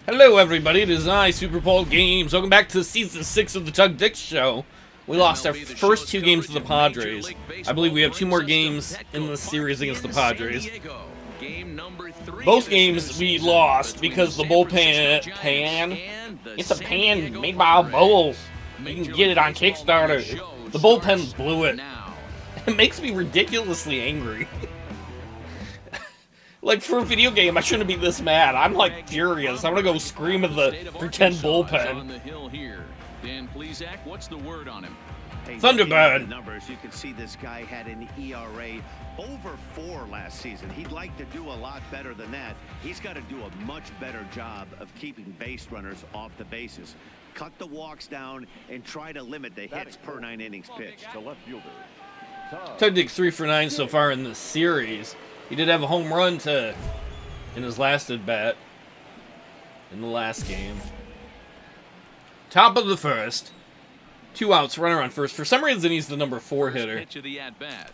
Hello everybody, it is I, SuperPaulGames. Welcome back to Season 6 of the Tug Dick Show. We lost our first two games to the Padres. I believe we have two more games in the series against the Padres. Both games we lost because the bullpen it's a pan made by a bull. You can get it on Kickstarter. The bullpen blew it. It makes me ridiculously angry. Like, for a video game, I shouldn't be this mad. I'm, like, furious. I'm gonna go scream at the pretend bullpen. Thunderbird. Numbers, you can see this guy had an ERA over 4 last season. He'd like to do a lot better than that. He's got to do a much better job of keeping base runners off the bases. Cut the walks down and try to limit the hits per 9 innings pitched. Tug Dick's 3 for 9 so far in this series. He did have a home run in his last at-bat in the last game. Top of the first. 2 outs, runner on first. For some reason, he's the number 4 hitter. Pitch of the at-bat.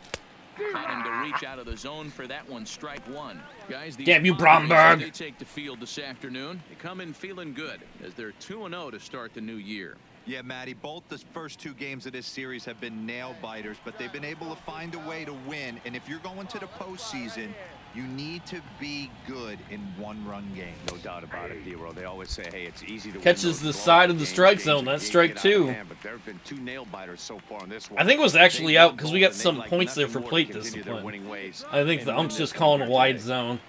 Trying to reach out of the zone for that one, strike one. Guys, damn you, Bromberg. They take the field this afternoon. They come in feeling good as they're 2-0 to start the new year. Yeah, Matty, both the first 2 games of this series have been nail-biters, but they've been able to find a way to win. And if you're going to the postseason, you need to be good in one-run games. No doubt about it, D-Roll. They always say, hey, it's easy to catches the side of the strike zone. That's strike 2. But there have been 2 nail-biters so far on this one. I think it was actually out because we got some points there for plate discipline. I think the ump's just calling a wide zone.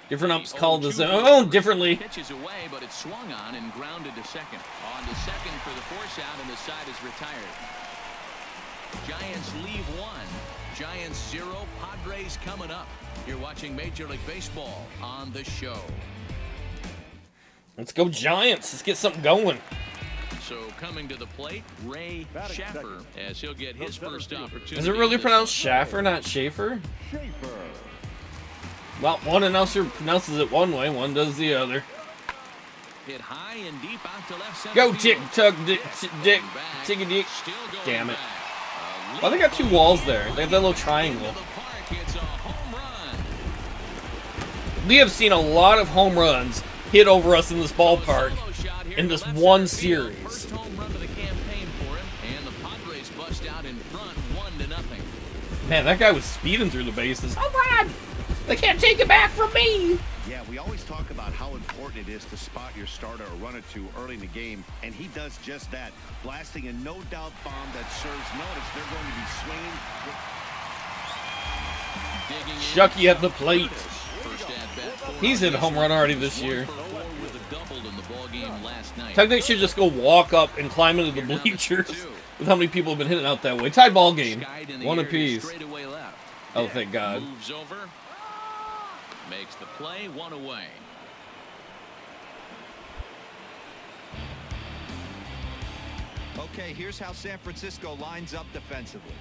Different umps called the zone differently. Pitches away, but it's swung on and grounded to second. On to second for the force out, and the side is retired. Giants leave 1. Giants 0. Padres coming up. You're watching Major League Baseball on the show. Let's go Giants. Let's get something going. So coming to the plate, Ray Schaffer, as he'll get his first opportunity. Is it really pronounced Schaffer, not Schaefer? Well, one announcer pronounces it one way, one does the other. Hit high and deep out to left center. Go Tick, Tug, Dick, Dick, Tiggy Dick. Damn it. Well, they got 2 walls there. They have that little triangle. We have seen a lot of home runs hit over us in this ballpark in this one series. Man, that guy was speeding through the bases. Home run! They can't take it back from me! Yeah, we always talk about how important it is to spot your starter or run it to early in the game, and he does just that, blasting a no-doubt bomb that serves notice. They're going to be swinging. Shucky at the plate. He's hit a home run already this year. Tug Dick should just go walk up and climb into the bleachers with how many people have been hitting out that way. Tied ball game. 1 apiece. Oh, thank God. Moves over. Makes the play, 1 away. Okay, here's how San Francisco lines up defensively.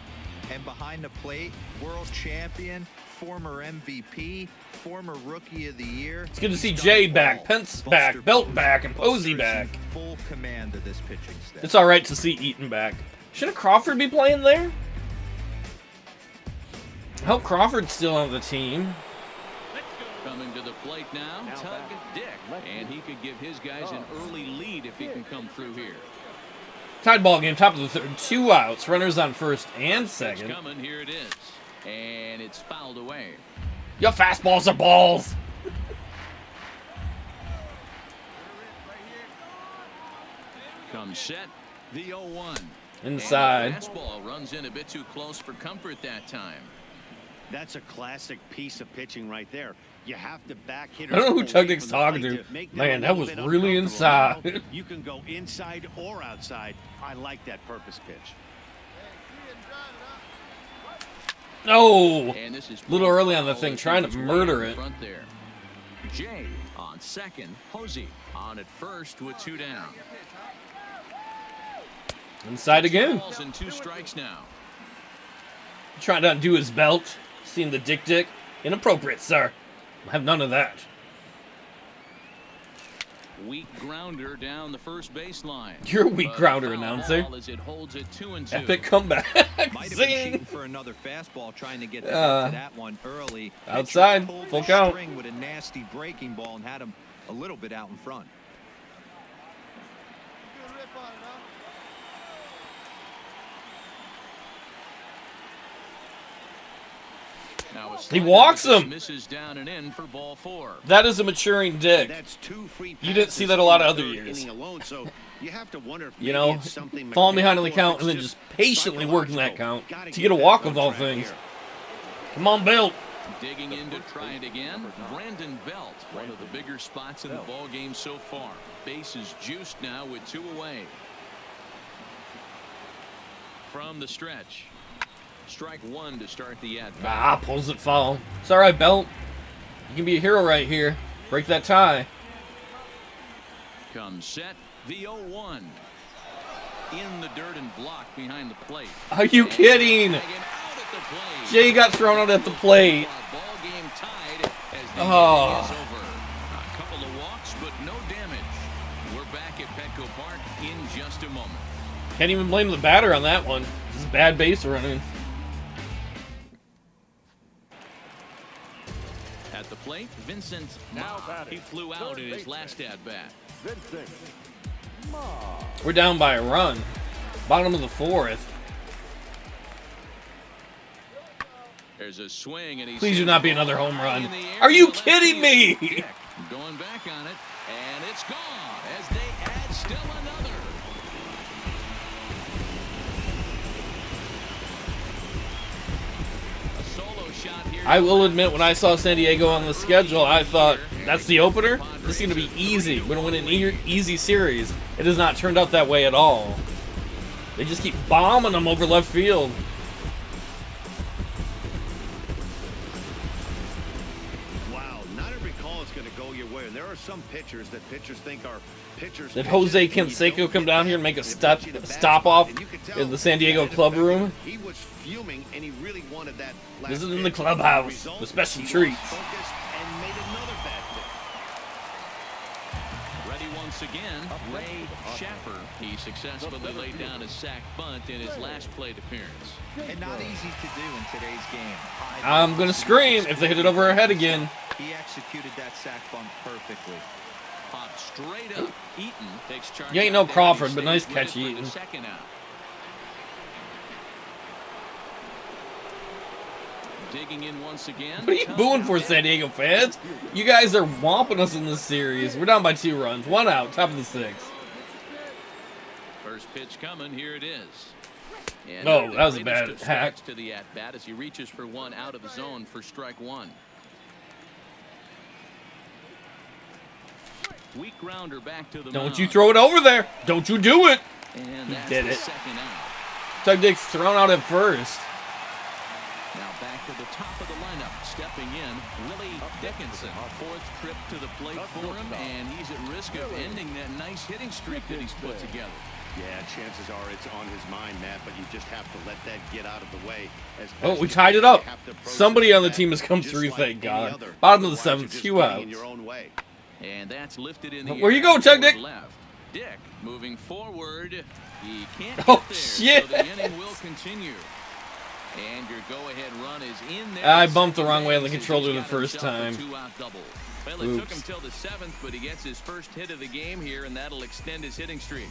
And behind the plate, world champion, former MVP, former Rookie of the Year. It's good to see Jay back, Pence back, Belt back, and Posey back. Full command of this pitching staff. It's alright to see Eaton back. Shouldn't Crawford be playing there? I hope Crawford's still on the team. Coming to the plate now, Tug Dick. And he could give his guys an early lead if he can come through here. Tied ball game, top of the third. 2 outs. Runners on first and second. It's coming, here it is. And it's fouled away. Your fastballs are balls. Comes set, the 0-1. Inside. And the fastball runs in a bit too close for comfort that time. That's a classic piece of pitching right there. You have to back hitters. I don't know who Tug Dick's talking to. Man, that was really inside. You can go inside or outside. I like that purpose pitch. No! A little early on the thing, trying to murder it. Jay on second, Posey on at first with 2 down. Inside again. Balls and 2 strikes now. Trying to undo his belt. Seeing the Dick. Inappropriate, sir. I have none of that. Weak grounder down the first baseline. You're a weak grounder, announcer. As it holds it 2-2. Epic comeback. Zing! For another fastball, trying to get to that one early. Outside, full count. With a nasty breaking ball and had him a little bit out in front. Now He walks him. Misses down and in for ball 4. That is a maturing Dick. That's 2 free You didn't see passes that a lot of in other the years. inning alone, so you have to wonder if You maybe know, it's something falling behind on the mechanical or count and then it's just patiently working that count Gotta to get a that walk on of all track things. here. Come on, Bill. Digging in to try it again. Brandon Belt, one of the bigger spots in the ball game so far. Base is juiced now with 2 away. From the stretch. Strike 1 to start the at-bat. Ah, pulls it foul. It's all right, Belt. You can be a hero right here. Break that tie. Comes set. The 0-1. In the dirt and blocked behind the plate. Are you kidding? Out at the plate. Jay got thrown out at the plate. Ball game tied as the Oh. inning is over. A couple of walks, but no damage. We're back at Petco Park in just a moment. Can't even blame the batter on that one. This is bad base running. At the plate, Vincent Ma. He flew out in his last at-bat. We're down by a run. Bottom of the 4th. There's a swing, and he's Please do not be another home run. in the air Are you to left kidding me? field. Going back on it, and it's gone as they add still another. A solo shot here. I will admit, when I saw San Diego on the schedule, I thought, that's the opener? This is going to be easy. We're going to win an easy series. It has not turned out that way at all. They just keep bombing them over left field. Wow, not every call is going to go your way. And there are some pitchers that pitchers think are pitchers. Did Jose Canseco come down here and make a stop off in the San Diego club room? He was fuming, and he really wanted that. This is in the clubhouse with special treats. And made another bad hit. Ready once again, Ray Schaffer. He successfully laid down a sac bunt in his last plate appearance. And not easy to do in today's game. I'm going to scream if they hit it over our head again. He executed that sack bunt perfectly. Popped straight up. Eaton takes charge. You ain't no out there. Crawford, He but nice stays with catch, it for Eaton. the second out. Digging in once again. What are you booing for, San Diego fans? You guys are whomping us in this series. We're down by 2 runs. 1 out, top of the 6th. First pitch coming. Here it is. And Oh, that was a greatest bad of hack. strikes to the at bat as he reaches for 1 out of the zone for strike 1. Weak grounder back to the Don't mound. you throw it over there. Don't you do it. And He that's did the it. second out. Tug Dick's thrown out at first. Now back to the top of the lineup. Stepping in, Willie Dickinson. 4th trip to the plate for him, and he's at risk of ending that nice hitting streak that he's put together. Yeah, chances are it's on his mind, Matt, but you just have to let that get out of the way. Oh, we tied it up. Somebody on the team has come through, thank God. Bottom of the 7th, 2 outs. And that's lifted in the Where air you going, Tug toward Dick? Left. Dick moving forward. He can't Oh, get there, shit. so the inning will continue. And your go-ahead run is in there. I bumped the wrong way on the controller He's the got first himself a time. 2-out double. Well, it took him till the 7th, but he gets his first hit of the game here, and that'll extend his hitting streak.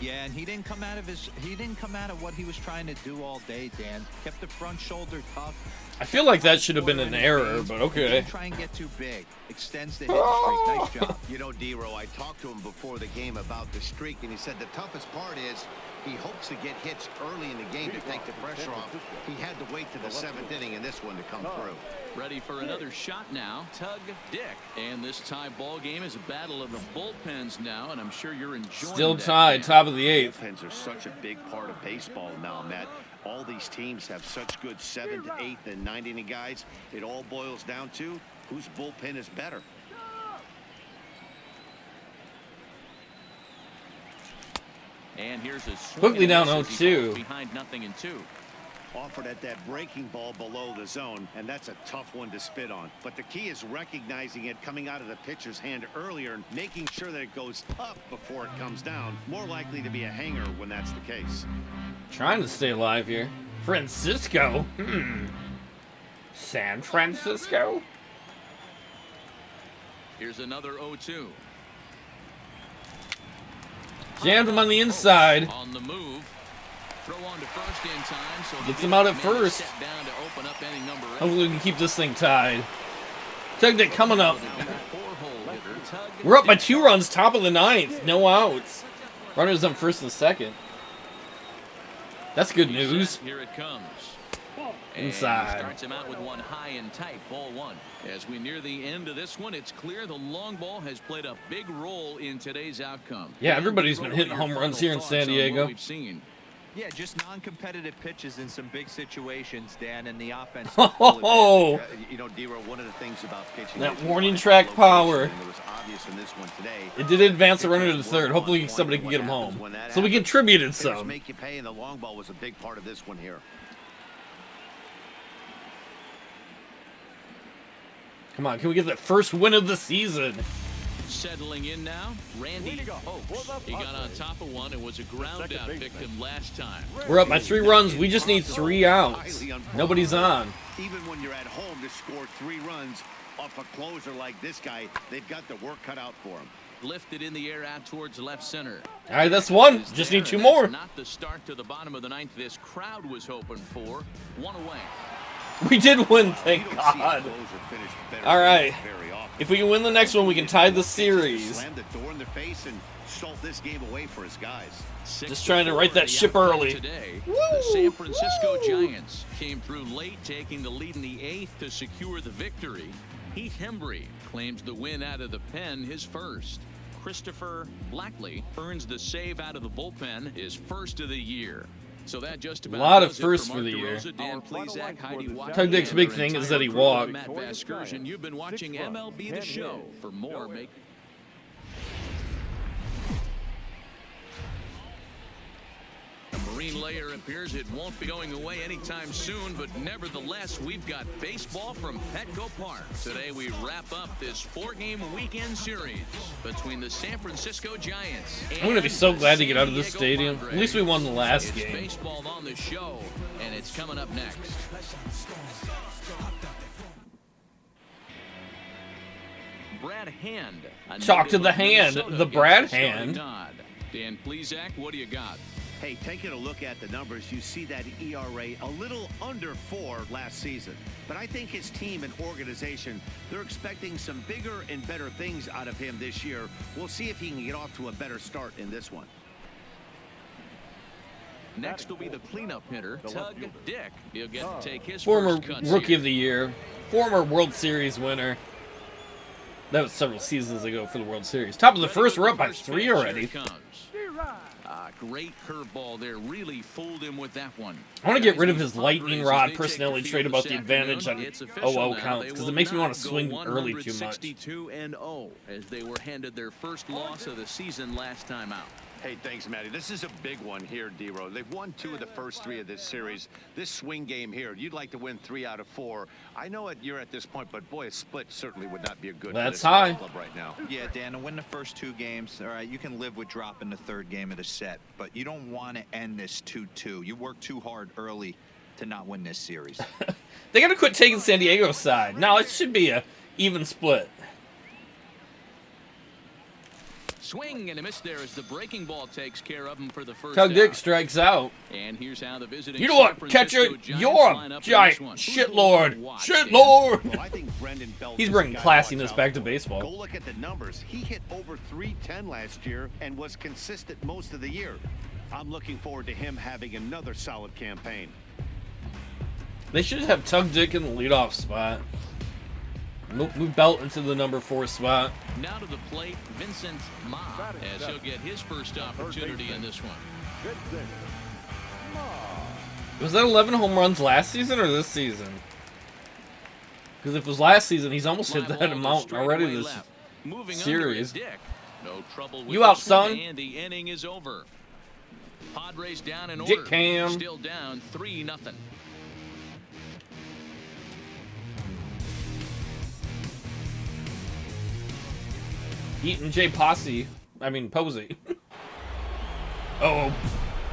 Yeah, and he didn't come out of what he was trying to do all day, Dan. Kept the front shoulder tough. I feel like that should have been an error, but okay. Didn't try and get too big. Extends the hitting streak. Nice job. You know, D-Row, I talked to him before the game about the streak, and he said the toughest part is he hopes to get hits early in the game to take the pressure off. He had to wait to the 7th inning in this one to come through. Ready for another shot now, Tug Dick. And this tie ball game is a battle of the bullpens now, and I'm sure you're enjoying Still that, tied, Dan. top of the 8th. Bullpens are such a big part of baseball now, Matt. All these teams have such good 7th, 8th, and 9th inning guys. It all boils down to whose bullpen is better. And here's a swing Quickly and down miss as he 0-2. falls behind 0-2. Offered at that breaking ball below the zone, and that's a tough one to spit on. But the key is recognizing it coming out of the pitcher's hand earlier and making sure that it goes up before it comes down. More likely to be a hanger when that's the case. Trying to stay alive here. Francisco? San Francisco? Here's another 0-2. Jammed him on the inside. On the move. Throw on to first in time, so Gets him out at first. step down to open up inning number 8. Hopefully we can keep this thing tied. Tug Dick coming up. Four-hole hitter, Tug We're up by Dick. 2 runs, top of the 9th. No outs. Runners on first and second. That's good news. Here it comes. And Inside. he starts him out with one high and tight, ball 1. As we near the end of this one, it's clear the long ball has played a big role in today's outcome. Yeah, everybody's been hitting home runs here in San Diego. We've seen. Yeah, just non-competitive pitches in some big situations, Dan, and the offense. Oh, You know, D-Row, one of the things about pitching... that is warning you track find power. location, and it was obvious in this one today. It did advance the runner to the third. Hopefully somebody can get him home. So we contributed Hitters some. make you pay, and the long ball was a big part of this one here. Come on, can we get that first win of the season? Settling in now, Randy Oakes. He got on top of one and was a ground out victim last time. We're up by 3 runs. We just need 3 outs. Nobody's on. Even when you're at home to score 3 runs off a closer like this guy, they've got the work cut out for him. Lifted in the air out towards left center. All right, that's 1. Just need 2 more. Not the start to the bottom of the 9th this crowd was hoping for. 1 away. We did win, thank You don't see a God. closer finish better All right. very often. If we can win the next one, we can tie the series. Slam the door in their face and stole this game away for his guys. Just trying to right that ship early. Today, the San Francisco Giants came through late, taking the lead in the 8th to secure the victory. Heath Hembry claims the win out of the pen, his first. Christopher Blackley earns the save out of the bullpen, his first of the year. So that just about A lot of does it firsts for for the Mark year. DeRosa, Dan Plesac, Heidi Watkins, Tug Dick's big and thing their is that he entire crew. walked. Matt Vasgersian, you've been watching MLB The Show. For more, make Marine layer appears it won't be going away anytime soon, but nevertheless, we've got baseball from Petco Park. Today, we wrap up this 4-game weekend series between the San Francisco Giants. I'm going to be so glad to get out of this San stadium. Diego At least we won the last It's game. baseball on the show, and it's coming up next. Brad Hand. a Chalk to native the of hand, Minnesota, the gets Brad the starting hand. nod. Dan Plesac, what do you got? Hey, taking a look at the numbers, you see that ERA a little under 4 last season. But I think his team and organization, they're expecting some bigger and better things out of him this year. We'll see if he can get off to a better start in this one. Next will be the cleanup hitter, Tug Dick. He'll get to take his Former first cuts Rookie here. of the Year. Former World Series winner. That was several seasons ago for the World Series. Top of the first, we're up by 3 already. Great curveball there. Really fooled him with that one. I want to get rid of his lightning rod personality trait about the advantage on OO counts, because it makes me want to swing early too much. 162-0 as they were handed their first loss of the season last time out. Hey, thanks, Matty. This is a big one here, D-Row. They've won 2 of the first 3 of this series. This swing game here, you'd like to win 3 out of 4. I know you're at this point, but boy, a split certainly would not be a good for That's this high. club right now. Yeah, Dan, to win the first 2 games, all right, you can live with dropping the 3rd game of the set, but you don't want to end this 2-2. You work too hard early to not win this series. They got to quit taking San Diego's side. No, it should be a even split. Swing and a miss there as the breaking ball takes care of him for the first Tug Dick out. strikes out. And here's how the visiting You know what, San catcher? Francisco Giants You're line a up in this one. giant shitlord. Watch, Dan. Shitlord. Well, I think Brendan Belt He's is bringing the guy to classiness watch out back to for. baseball. Go look at the numbers. He hit over .310 last year and was consistent most of the year. I'm looking forward to him having another solid campaign. They should have Tug Dick in the leadoff spot. Move Belt into the number 4 spot. Now to the plate, Vincent Ma, as he'll get his first opportunity in this one. Was that 11 home runs last season or this season? Because if it was last season, he's almost hit Fly that ball to amount already straightaway this left. Moving series. under it, Dick. No trouble with You out, this one, son. and the inning is over. Padres down in Dick order. Cam. Still down 3-0. Eaton J. Posey. I mean, Posey. Oh,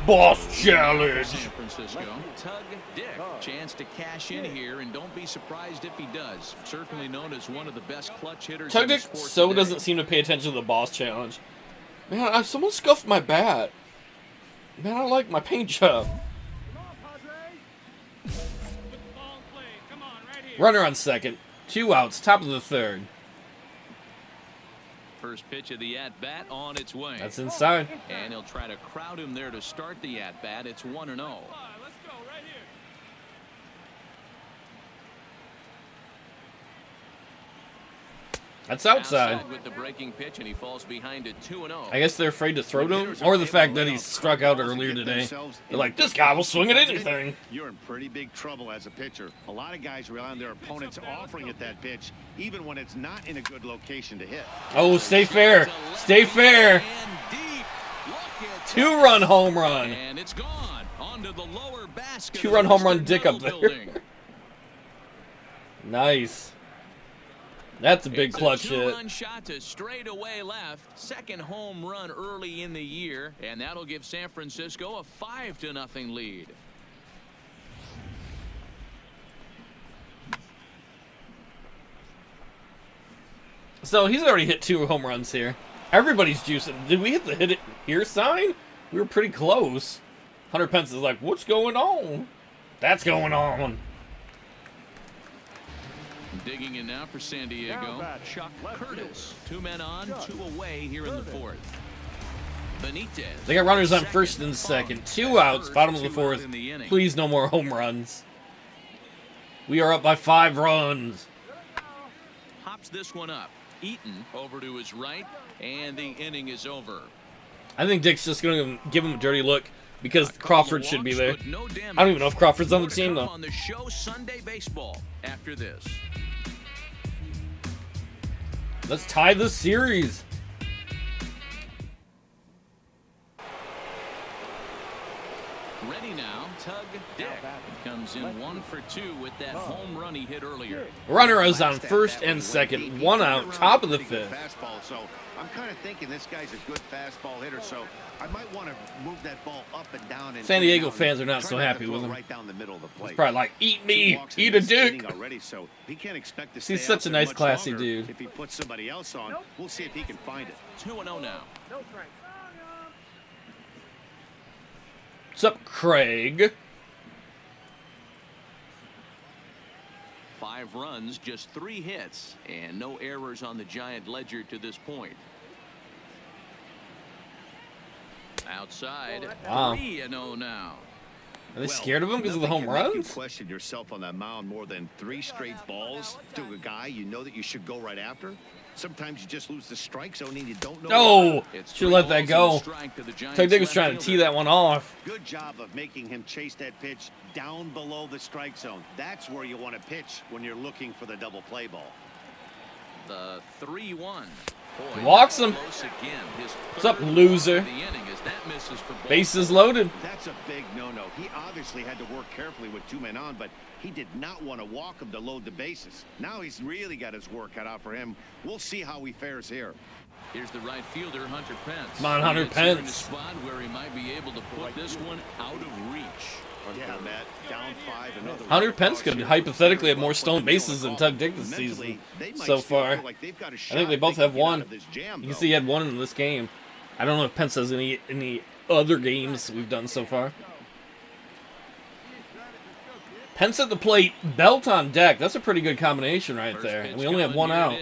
boss challenge. San Francisco. Tug Dick. Chance to cash in here, and don't be surprised if he does. Certainly known as one of the best clutch hitters Tug in the Dick sport so today. doesn't seem to pay attention to the boss challenge. Man, someone scuffed my bat. Man, I like my paint job. Runner on second. 2 outs, top of the third. First pitch of the at-bat on its way. That's inside. And he'll try to crowd him there to start the at-bat. It's 1-0. That's outside. With the breaking pitch, and he falls behind at 2-0. I guess they're afraid to throw to him, or the fact that he struck out earlier today. They're like, this guy will swing at anything. You're in pretty big trouble as a pitcher. A lot of guys rely on their opponents offering at that pitch, even when it's not in a good location to hit. Oh, stay fair. Stay fair. 2-run home run. And it's gone onto the lower basket. 2-run home run Dick up there. Nice. That's a big clutch hit. It's a 2-run shot to straightaway left. Second home run early in the year, and that'll give San Francisco a 5-0 lead. So he's already hit 2 home runs here. Everybody's juicing. Did we hit the hit it here sign? We were pretty close. Hunter Pence is like, what's going on? That's going on. Digging in now for San Diego, Chuck Curtis. 2 men on, 2 away here in the fourth. Benitez. They got runners on first and second. 2 outs, bottom of the fourth. Please, no more home runs. We are up by 5 runs. Hops this one up. Eaton over to his right, and the inning is over. I think Dick's just going to give him a dirty look because Crawford should be there. I don't even know if Crawford's on the team, though. On the show Sunday Baseball after this. Let's tie the series. Ready now, Tug Dick comes in 1 for 2 with that home run he hit earlier. Runner is on first and second, 1 out, top of the fifth. So I'm kind of thinking this guy's a good fastball hitter, so I might want to move that ball up and down. And San Diego fans are not so happy with him. Right down the middle of the plate. It's probably like, eat me, eat a dick. Already, so he can't expect to He's such a nice, classy dude. If he puts somebody else on, we'll see if he can find it. 2-0 now. What's up, Craig? 5 runs, just 3 hits, and no errors on the Giant ledger to this point. Outside, wow. 3-0 now. Are they scared of him because of the home runs? You question yourself on that mound more than 3 straight balls to a guy you know that you should go right after. Sometimes you just lose the strike zone and you don't know. Oh, should let that go. Tug Dick was trying to tee that one off. Good job of making him chase that pitch down below the strike zone. That's where you want to pitch when you're looking for the double play ball. The 3-1. He walks him. What's up, loser? Bases loaded. That's a big no-no. He obviously had to work carefully with 2 men on, but he did not want to walk him to load the bases. Now he's really got his work cut out for him. We'll see how he fares here. Here's the right fielder, Hunter Pence. Come on, Hunter Pence. In a spot where he might be able to put this one out of reach. Yeah, Matt, down 5. Another Hunter Pence could hypothetically have more stolen bases than Tug Dick this season so far. I think they both have 1. You can see he had 1 in this game. I don't know if Pence has any other games we've done so far. Pence at the plate, Belt on deck. That's a pretty good combination right there. And we only have 1 out.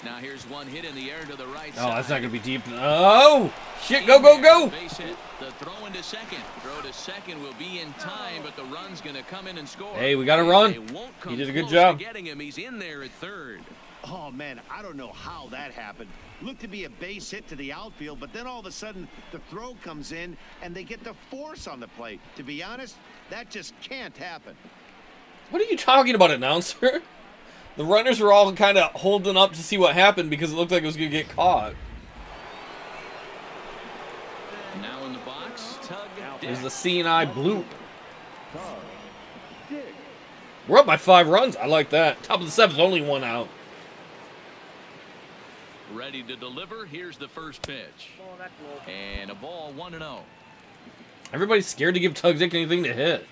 Now here's one hit in the air to the right Oh, side. that's not going to be deep. Oh, shit, go, go, go. Base hit. The throw into second. Throw to second will be in time, but the run's going to come in and score. Hey, we got a run. He did a good job. Getting him. He's in there at third. Oh, man, I don't know how that happened. Looked to be a base hit to the outfield, but then all of a sudden the throw comes in and they get the force on the plate. To be honest, that just can't happen. What are you talking about, announcer? The runners were all kind of holding up to see what happened because it looked like it was going to get caught. Now in the box, Tug Dick. There's the CNI bloop. We're up by 5 runs. I like that. Top of the 7th, only 1 out. Ready to deliver. Here's the first pitch. And a ball 1-0. Everybody's scared to give Tug Dick anything to hit.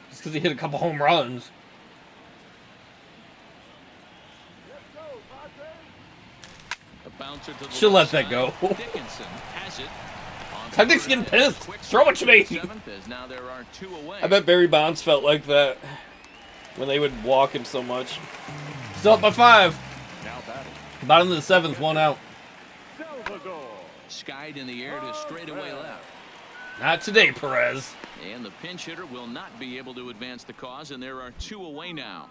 Just because he hit a couple home runs. A Bouncer to the Should let left that go. side. Dickinson has it. Tug Dick's getting pissed. Throw it to me. Now there are 2 away. I bet Barry Bonds felt like that when they would walk him so much. Still up by 5. Bottom of the 7th, 1 out. Skied in the air to straightaway left. Not today, Perez. And the pinch hitter will not be able to advance the cause, and there are 2 away now.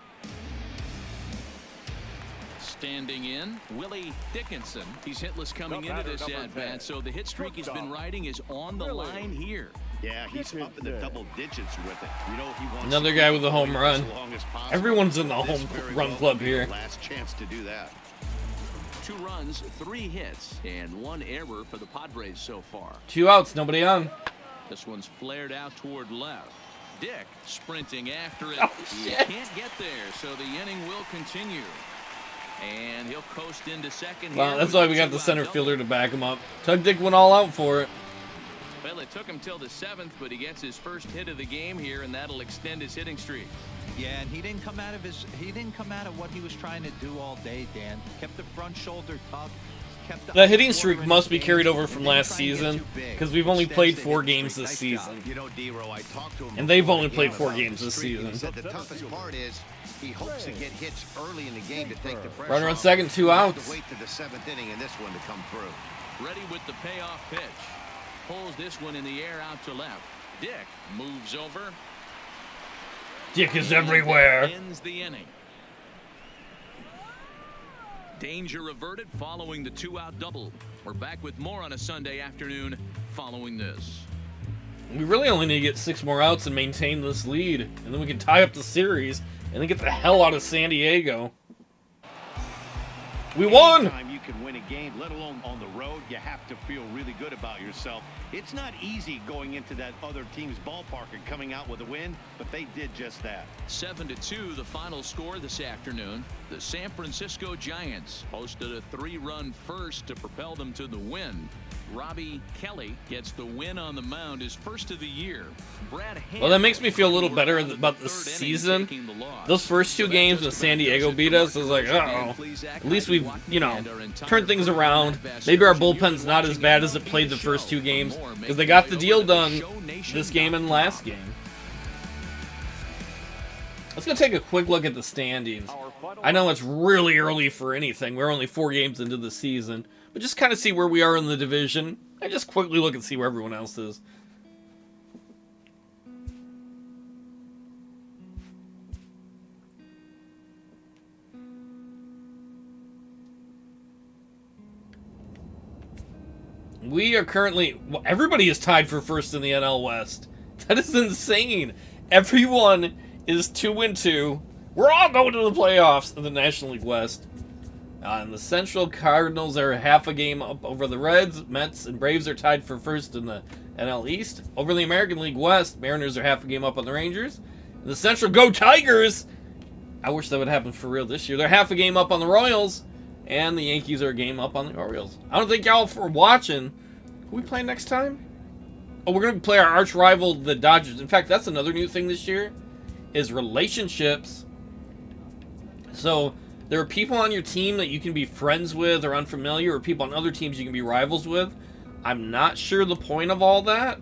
Standing in, Willie Dickinson. He's hitless coming into this at-bat, so the hit streak he's been riding is on the line here. Yeah, he's up in the double digits with it. You know, he wants Another guy with a home run. as long as possible. Everyone's in the This home very run well club could be here. the last chance to do that. 2 runs, 3 hits, and 1 error for the Padres so far. 2 outs, nobody on. This one's flared out toward left. Dick sprinting after it. Oh, He shit. can't get there, so the inning will continue. And he'll coast into second Well, here that's with why a we got the 2-out center double. fielder to back him up. Tug Dick went all out for it. Well, it took him till the 7th, but he gets his first hit of the game here, and that'll extend his hitting streak. Yeah, and he didn't come out of what he was trying to do all day, Dan. Kept the front shoulder tucked. The hitting streak must be carried over from last season because we've only played 4 games this season. You know, D-Row, I talked to him And they've before only the played game 4 about games the this streak. season. He said the toughest part is he hopes to get hits early in the game to take the pressure Runner on off. second, 2 He'll have outs. to wait to the 7th inning in this one to come through. Ready with the payoff pitch. Pulls this one in the air out to left. Dick moves over. Dick is and everywhere. ends the inning. Danger averted following the 2-out double. We're back with more on a Sunday afternoon following this. We really only need to get 6 more outs and maintain this lead, and then we can tie up the series and then get the hell out of San Diego. We won! Anytime you can win a game, let alone on the road, you have to feel really good about yourself. It's not easy going into that other team's ballpark and coming out with a win, but they did just that. 7-2 the final score this afternoon. The San Francisco Giants posted a 3-run first to propel them to the win. Robbie Kelly gets the win on the mound, his first of the year. Brad Well, that makes me feel a little better about the season. Those first 2 games when San Diego beat us, I was like, uh-oh. At least we've, you know, turned things around. Maybe our bullpen's not as bad as it played the first 2 games, because they got the deal done this game and last game. Let's go take a quick look at the standings. I know it's really early for anything. We're only 4 games into the season. But just kind of see where we are in the division. And just quickly look and see where everyone else is. We are currently... Well, everybody is tied for first in the NL West. That is insane. Everyone is 2-2. We're all going to the playoffs in the National League West. And the Central, Cardinals are half a game up over the Reds. Mets and Braves are tied for first in the NL East. Over the American League West, Mariners are half a game up on the Rangers. In the Central, go Tigers! I wish that would happen for real this year. They're half a game up on the Royals. And the Yankees are a game up on the Orioles. I don't thank y'all for watching. Who we play next time? Oh, we're going to play our arch rival, the Dodgers. In fact, that's another new thing this year, is relationships. So... there are people on your team that you can be friends with or unfamiliar, or people on other teams you can be rivals with. I'm not sure the point of all that,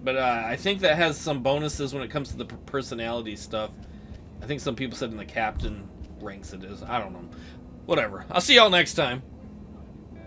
but I think that has some bonuses when it comes to the personality stuff. I think some people said in the captain ranks it is. I don't know. Whatever. I'll see y'all next time.